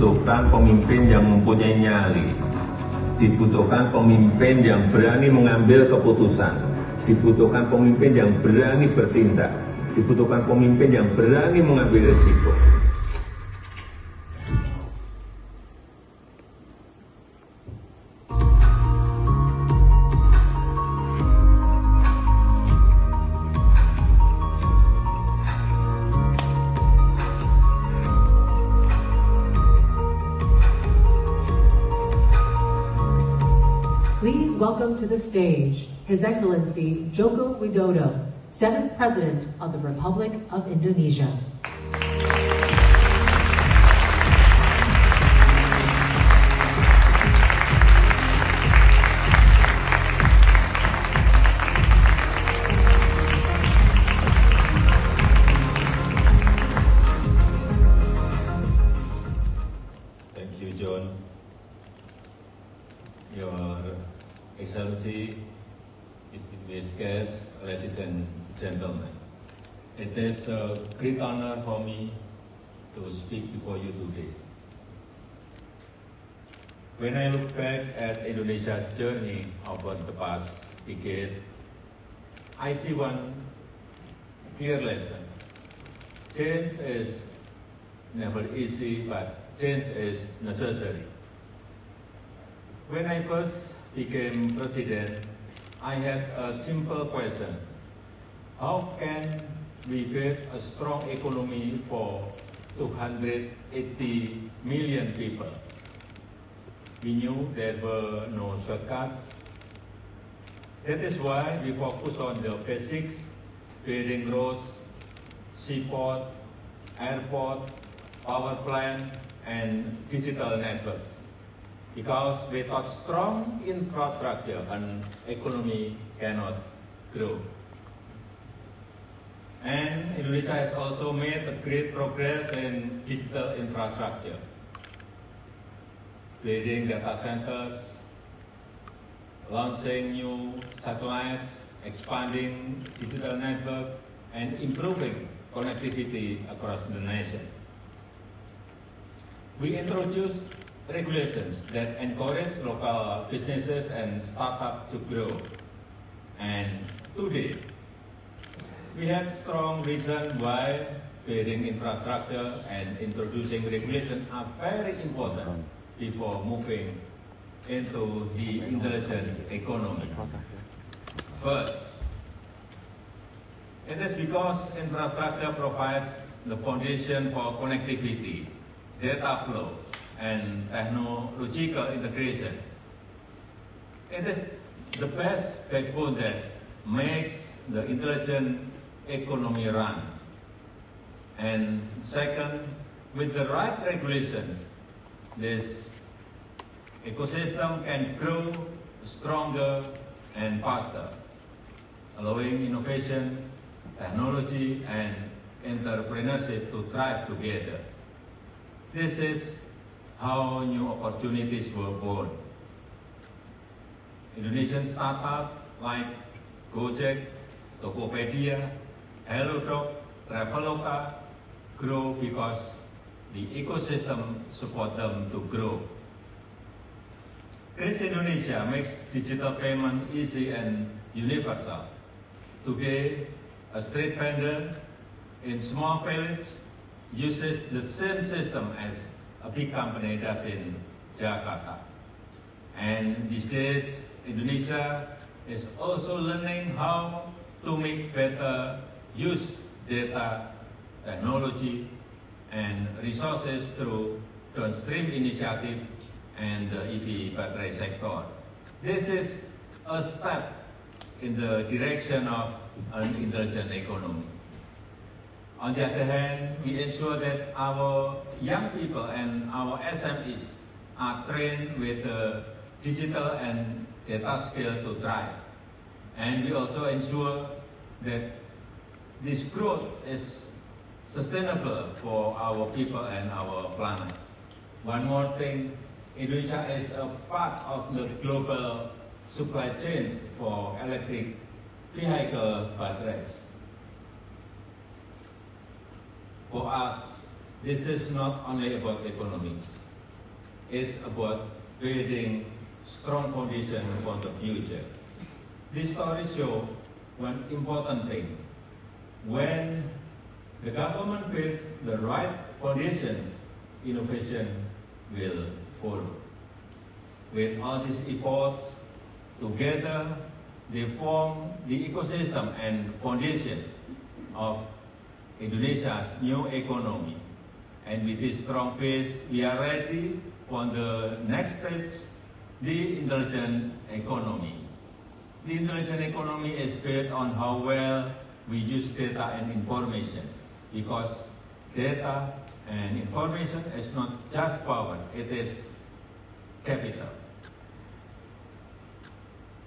dibutuhkan pemimpin yang mempunyai nyali, dibutuhkan pemimpin yang berani mengambil keputusan, dibutuhkan pemimpin yang berani bertindak, dibutuhkan pemimpin yang berani mengambil risiko. Please welcome to the stage His Excellency Joko Widodo, 7th President of the Republic of Indonesia. Thank you, John. Your Excellency, distinguished guests, ladies and gentlemen, it is a great honor for me to speak before you today. When I look back at Indonesia's journey over the past decade, I see one clear lesson. Change is never easy, but change is necessary. When I first became president, I had a simple question. How can we build a strong economy for 280 million people? We knew there were no shortcuts. That is why we focus on the basics, building roads, seaport, airport, power plant, and digital networks. Because without strong infrastructure, an economy cannot grow. And Indonesia has also made a great progress in digital infrastructure, building data centers, launching new satellites, expanding digital network, and improving connectivity across the nation. We introduced regulations that encourage local businesses and startups to grow. And today, we have strong reason why building infrastructure and introducing regulation are very important before moving into the intelligent economy. First, it is because infrastructure provides the foundation for connectivity, data flow, and technological integration. It is the best backbone that makes the intelligent economy run. And second, with the right regulations, this ecosystem can grow stronger and faster, allowing innovation, technology, and entrepreneurship to thrive together. This is how new opportunities were born. Indonesian startups like Gojek, Tokopedia, HelloDoc, Traveloka grow because the ecosystem supports them to grow. Kris Indonesia makes digital payment easy and universal. Today, a street vendor in small village uses the same system as a big company does in Jakarta. And these days, Indonesia is also learning how to make better use data, technology, and resources through downstream initiative and the EV battery sector. This is a step in the direction of an intelligent economy. On the other hand, we ensure that our young people and our SMEs are trained with the digital and data skill to thrive. And we also ensure that this growth is sustainable for our people and our planet. One more thing, Indonesia is a part of the global supply chains for electric vehicle batteries. For us, this is not only about economics. It's about building strong foundation for the future. This story shows one important thing. When the government builds the right foundations, innovation will follow. With all these efforts, together they form the ecosystem and foundation of Indonesia's new economy. And with this strong base, we are ready for the next stage, the intelligent economy. The intelligent economy is built on how well we use data and information, because data and information is not just power, it is capital.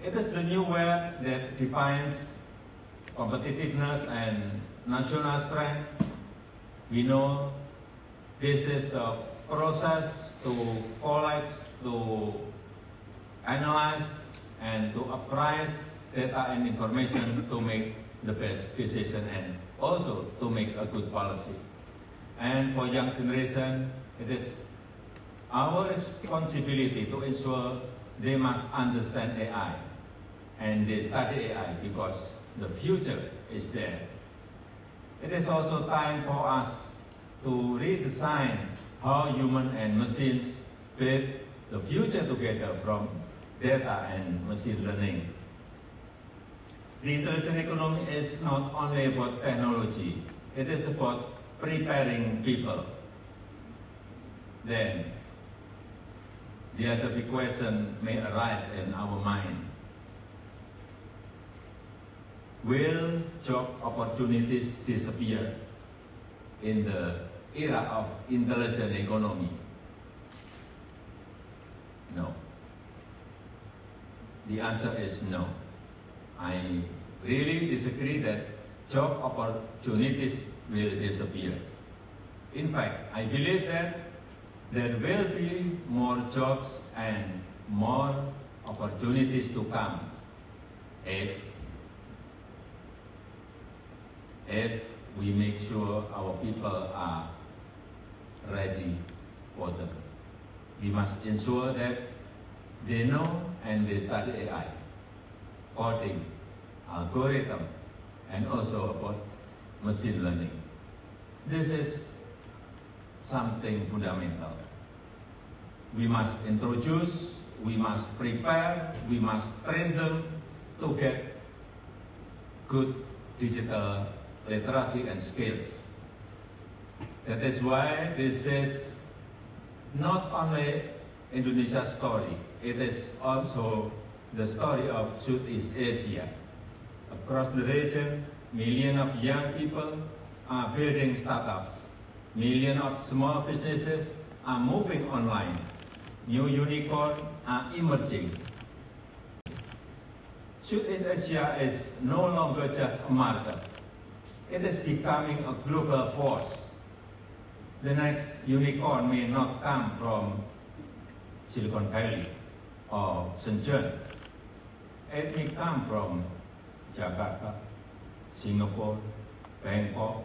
It is the new web that defines competitiveness and national strength. We know this is a process to collect, to analyze, and to appraise data and information to make the best decision and also to make a good policy. And for young generation, it is our responsibility to ensure they must understand AI and they study AI because the future is there. It is also time for us to redesign how human and machines build the future together from data and machine learning. The intelligent economy is not only about technology, it is about preparing people. Then, the other big question may arise in our mind. Will job opportunities disappear in the era of intelligent economy? No. The answer is no. I really disagree that job opportunities will disappear. In fact, I believe that there will be more jobs and more opportunities to come if we make sure our people are ready for them. We must ensure that they know and they study AI, coding, algorithm, and also about machine learning. This is something fundamental. We must introduce, we must prepare, we must train them to get good digital literacy and skills. That is why this is not only Indonesia's story, it is also the story of Southeast Asia. Across the region, millions of young people are building startups. Millions of small businesses are moving online. New unicorns are emerging. Southeast Asia is no longer just a market. It is becoming a global force. The next unicorn may not come from Silicon Valley or Shenzhen. It may come from Jakarta, Singapore, Bangkok,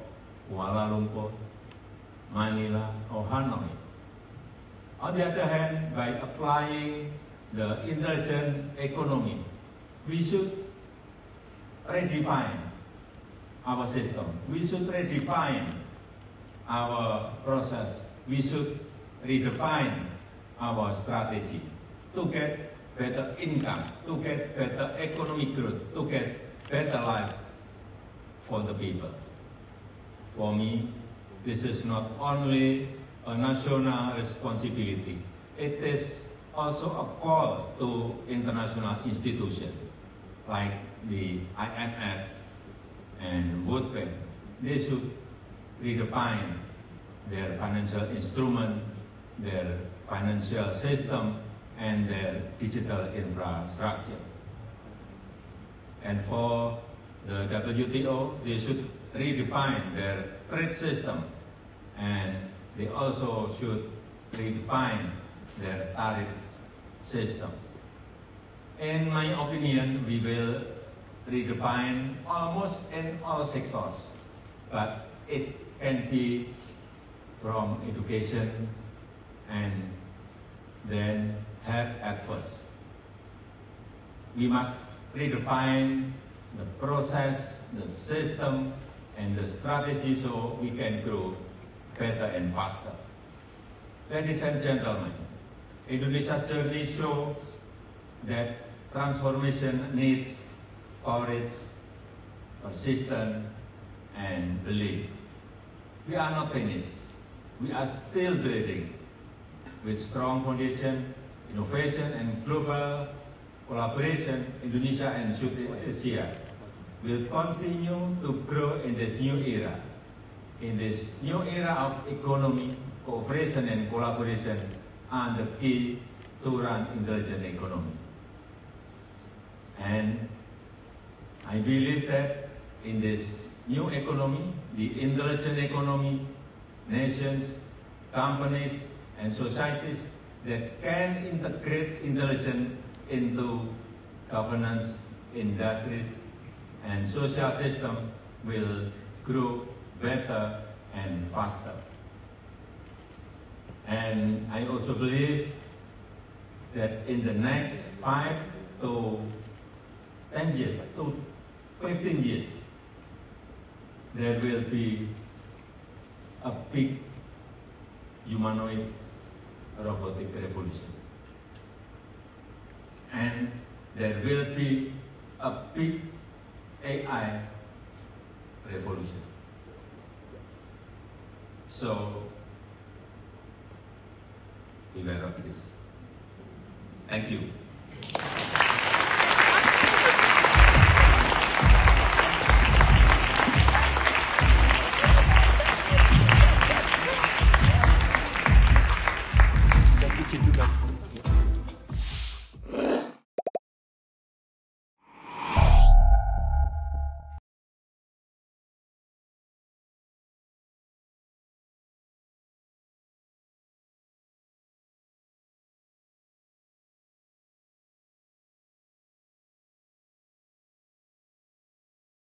Kuala Lumpur, Manila, or Hanoi. On the other hand, by applying the intelligent economy, we should redefine our system. We should redefine our process. We should redefine our strategy to get better income, to get better economic growth, to get better life for the people. For me, this is not only a national responsibility, it is also a call to international institutions like the IMF and World Bank. They should redefine their financial instrument, their financial system, and their digital infrastructure. And for the WTO, they should redefine their trade system, and they also should redefine their tariff system. In my opinion, we will redefine almost in all sectors, but it can be from education and than health at first. We must redefine the process, the system, and the strategy so we can grow better and faster. Ladies and gentlemen, Indonesia's journey shows that transformation needs courage, persistence, and belief. We are not finished. We are still building. With strong foundation, innovation, and global collaboration, Indonesia and Southeast Asia will continue to grow in this new era. In this new era of economy, cooperation, and collaboration are the key to run intelligent economy. And I believe that in this new economy, the intelligent economy, nations, companies, and societies that can integrate intelligence into governance, industries, and social system will grow better and faster. And I also believe that in the next 5 to 10 years, to 15 years, there will be a big humanoid robotic revolution. And there will be a big AI revolution. So, beware of this. Thank you.